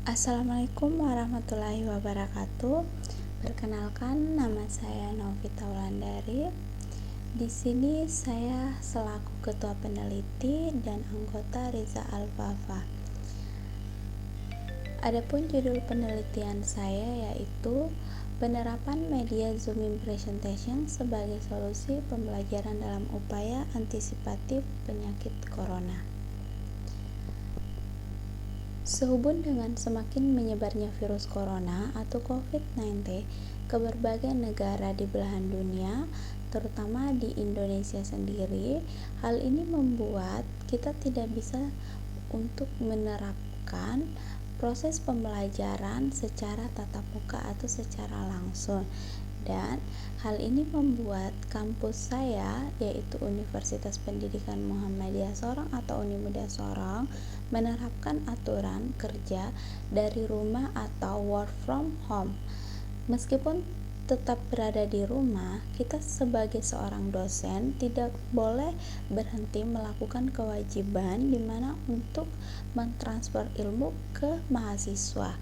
Assalamualaikum warahmatullahi wabarakatuh. Perkenalkan, nama saya Novita Wulandari. Di sini saya selaku ketua peneliti dan anggota Riza Al-Fafa. Adapun judul penelitian saya yaitu penerapan media Zoom Presentation sebagai solusi pembelajaran dalam upaya antisipatif penyakit corona. Sehubung dengan semakin menyebarnya virus corona atau COVID-19 ke berbagai negara di belahan dunia, terutama di Indonesia sendiri, hal ini membuat kita tidak bisa untuk menerapkan proses pembelajaran secara tatap muka atau secara langsung. Dan hal ini membuat kampus saya, yaitu Universitas Pendidikan Muhammadiyah Sorong atau Unimuda Sorong, menerapkan aturan kerja dari rumah atau work from home. Meskipun tetap berada di rumah, kita sebagai seorang dosen tidak boleh berhenti melakukan kewajiban di mana untuk mentransfer ilmu ke mahasiswa.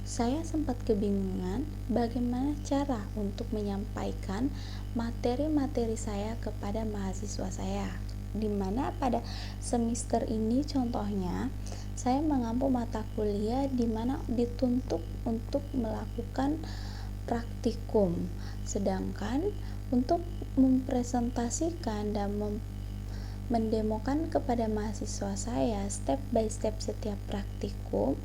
Saya sempat kebingungan bagaimana cara untuk menyampaikan materi-materi saya kepada mahasiswa saya, di mana pada semester ini contohnya saya mengampu mata kuliah di mana dituntut untuk melakukan praktikum, sedangkan untuk mempresentasikan dan mendemokan kepada mahasiswa saya step by step setiap praktikum,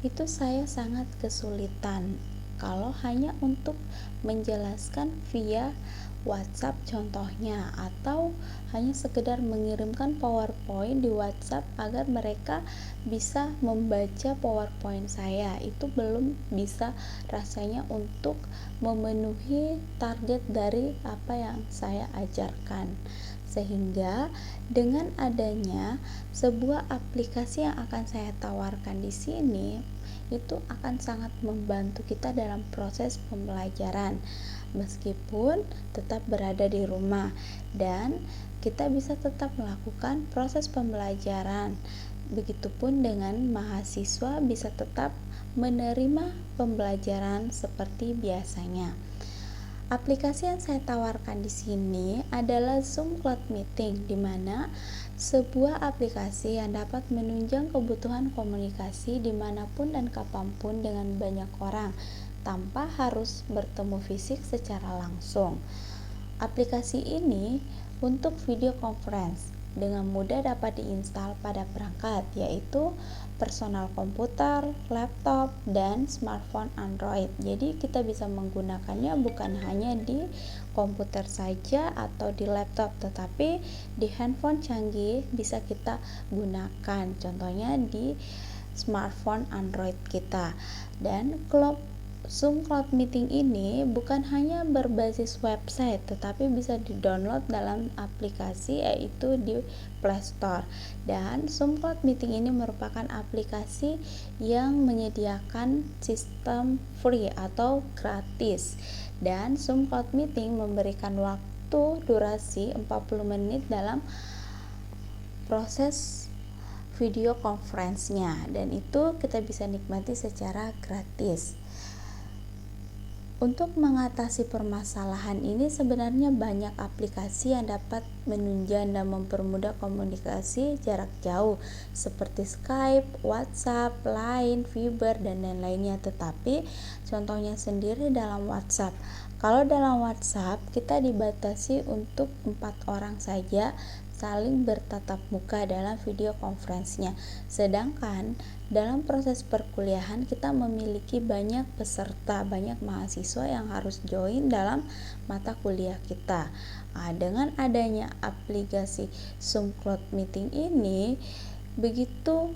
itu saya sangat kesulitan kalau hanya untuk menjelaskan via WhatsApp contohnya, atau hanya sekedar mengirimkan PowerPoint di WhatsApp agar mereka bisa membaca PowerPoint saya. Itu belum bisa rasanya untuk memenuhi target dari apa yang saya ajarkan. Sehingga dengan adanya sebuah aplikasi yang akan saya tawarkan di sini, itu akan sangat membantu kita dalam proses pembelajaran meskipun tetap berada di rumah, dan kita bisa tetap melakukan proses pembelajaran. Begitupun dengan mahasiswa bisa tetap menerima pembelajaran seperti biasanya. Aplikasi yang saya tawarkan di sini adalah Zoom Cloud Meeting, di mana sebuah aplikasi yang dapat menunjang kebutuhan komunikasi dimanapun dan kapanpun dengan banyak orang, tanpa harus bertemu fisik secara langsung. Aplikasi ini untuk video conference dengan mudah dapat diinstal pada perangkat, yaitu personal komputer, laptop, dan smartphone Android. Jadi kita bisa menggunakannya bukan hanya di komputer saja atau di laptop, tetapi di handphone canggih bisa kita gunakan, contohnya di smartphone Android kita. Dan Zoom Cloud Meeting ini bukan hanya berbasis website, tetapi bisa di-download dalam aplikasi, yaitu di Play Store. Dan Zoom Cloud Meeting ini merupakan aplikasi yang menyediakan sistem free atau gratis. Dan Zoom Cloud Meeting memberikan waktu durasi 40 menit dalam proses video conference-nya, dan itu kita bisa nikmati secara gratis. Untuk mengatasi permasalahan ini sebenarnya banyak aplikasi yang dapat menunjang dan mempermudah komunikasi jarak jauh seperti Skype, WhatsApp, Line, Viber, dan lain-lainnya. Tetapi contohnya sendiri dalam WhatsApp. Kalau dalam WhatsApp kita dibatasi untuk 4 orang saja saling bertatap muka dalam video conference-nya. Sedangkan dalam proses perkuliahan kita memiliki banyak peserta, banyak mahasiswa yang harus join dalam mata kuliah kita. Dengan adanya aplikasi Zoom Cloud Meeting ini begitu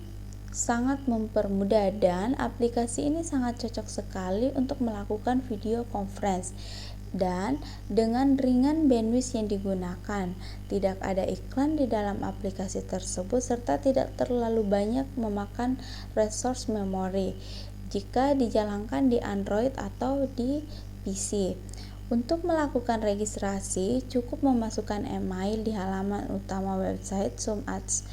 sangat mempermudah, dan aplikasi ini sangat cocok sekali untuk melakukan video conference. Dan dengan ringan bandwidth yang digunakan, tidak ada iklan di dalam aplikasi tersebut, serta tidak terlalu banyak memakan resource memori jika dijalankan di Android atau di PC. Untuk melakukan registrasi, cukup memasukkan email di halaman utama website Zoom Ads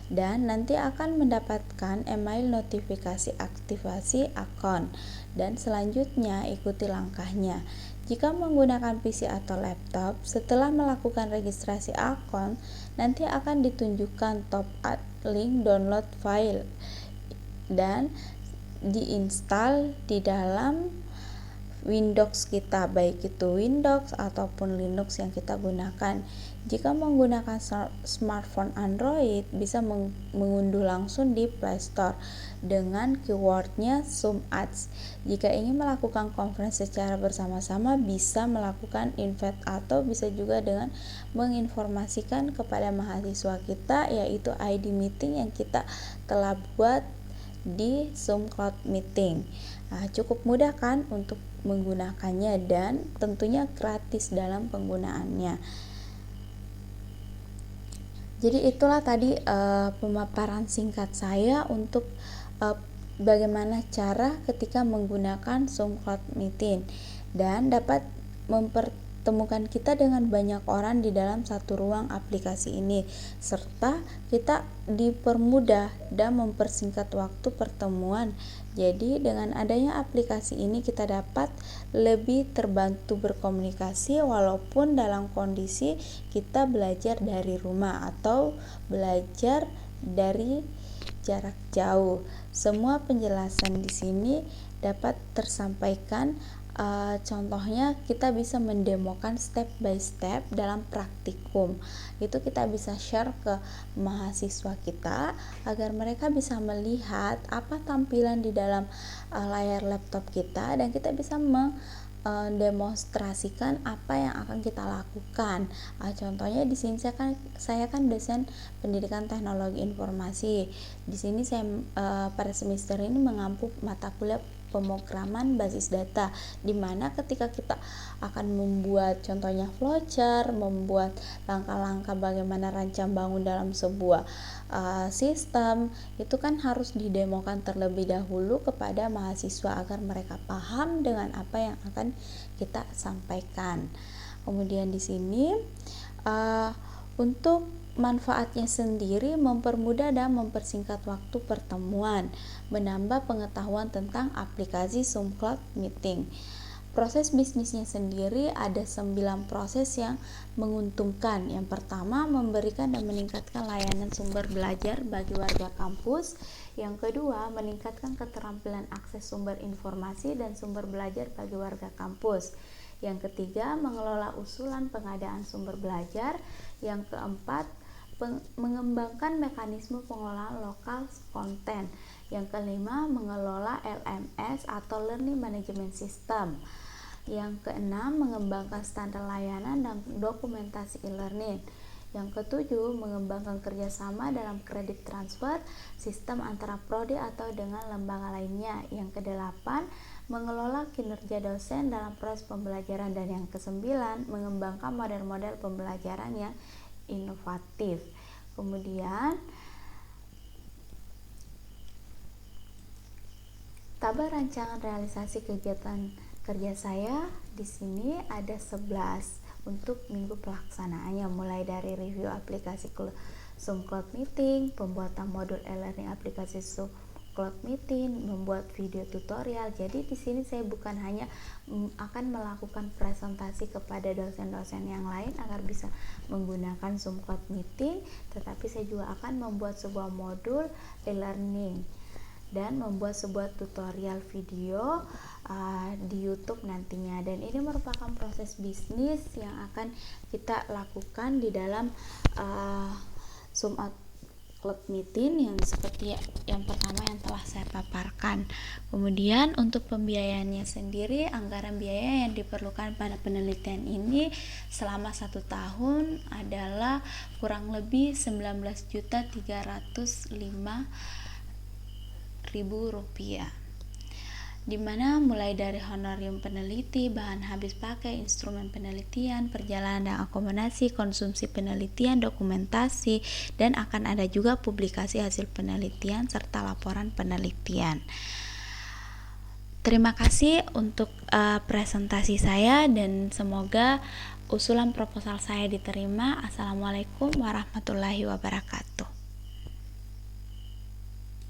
dan nanti akan mendapatkan email notifikasi aktivasi akun, dan selanjutnya ikuti langkahnya. Jika menggunakan PC atau laptop, setelah melakukan registrasi akun, nanti akan ditunjukkan top up link download file dan diinstal di dalam Windows kita, baik itu Windows ataupun Linux yang kita gunakan. Jika menggunakan smartphone Android, bisa mengunduh langsung di Play Store dengan keywordnya Zoom Ads. Jika ingin melakukan conference secara bersama-sama, bisa melakukan invite atau bisa juga dengan menginformasikan kepada mahasiswa kita, yaitu ID meeting yang kita telah buat di Zoom Cloud Meeting. Cukup mudah kan untuk menggunakannya, dan tentunya gratis dalam penggunaannya. Jadi itulah tadi pemaparan singkat saya untuk bagaimana cara ketika menggunakan Zoom Cloud Meeting, dan dapat mempertemukan kita dengan banyak orang di dalam satu ruang aplikasi ini, serta kita dipermudah dan mempersingkat waktu pertemuan. Jadi dengan adanya aplikasi ini kita dapat lebih terbantu berkomunikasi walaupun dalam kondisi kita belajar dari rumah atau belajar dari jarak jauh. Semua penjelasan di sini dapat tersampaikan. Contohnya kita bisa mendemokan step by step dalam praktikum. Itu kita bisa share ke mahasiswa kita agar mereka bisa melihat apa tampilan di dalam layar laptop kita, dan kita bisa demonstrasikan apa yang akan kita lakukan. Contohnya di sini saya kan dosen pendidikan teknologi informasi. Di sini saya pada semester ini mengampu mata kuliah pemrograman basis data, di mana ketika kita akan membuat contohnya flowchart, membuat langkah-langkah bagaimana rancang bangun dalam sebuah sistem, itu kan harus didemokan terlebih dahulu kepada mahasiswa agar mereka paham dengan apa yang akan kita sampaikan. Kemudian di sini untuk manfaatnya sendiri mempermudah dan mempersingkat waktu pertemuan, menambah pengetahuan tentang aplikasi Zoom Cloud Meeting. Proses bisnisnya sendiri ada 9 proses yang menguntungkan. Yang pertama, memberikan dan meningkatkan layanan sumber belajar bagi warga kampus. Yang kedua, meningkatkan keterampilan akses sumber informasi dan sumber belajar bagi warga kampus. Yang ketiga, mengelola usulan pengadaan sumber belajar. Yang keempat, mengembangkan mekanisme pengelolaan lokal konten. Yang kelima, mengelola LMS atau Learning Management System. Yang keenam, mengembangkan standar layanan dan dokumentasi e-learning. Yang ketujuh, mengembangkan kerjasama dalam kredit transfer, sistem antara prodi atau dengan lembaga lainnya. Yang kedelapan, mengelola kinerja dosen dalam proses pembelajaran. Dan yang kesembilan, mengembangkan model-model pembelajaran yang inovatif. Kemudian tabel rancangan realisasi kegiatan kerja saya di sini ada 11 untuk minggu pelaksanaannya, mulai dari review aplikasi Zoom Cloud Meeting, pembuatan modul e-learning aplikasi Zoom Cloud Meeting, membuat video tutorial. Jadi di sini saya bukan hanya akan melakukan presentasi kepada dosen-dosen yang lain agar bisa menggunakan Zoom Cloud Meeting, tetapi saya juga akan membuat sebuah modul e-learning dan membuat sebuah tutorial video di YouTube nantinya. Dan ini merupakan proses bisnis yang akan kita lakukan di dalam Zoom Cloud Meeting yang seperti yang pertama yang telah saya paparkan. Kemudian untuk pembiayaannya sendiri, anggaran biaya yang diperlukan pada penelitian ini selama 1 tahun adalah kurang lebih 19.305.000 rupiah, dimana mulai dari honorarium peneliti, bahan habis pakai, instrumen penelitian, perjalanan dan akomodasi, konsumsi penelitian, dokumentasi, dan akan ada juga publikasi hasil penelitian serta laporan penelitian. Terima kasih untuk presentasi saya dan semoga usulan proposal saya diterima. Assalamualaikum warahmatullahi wabarakatuh.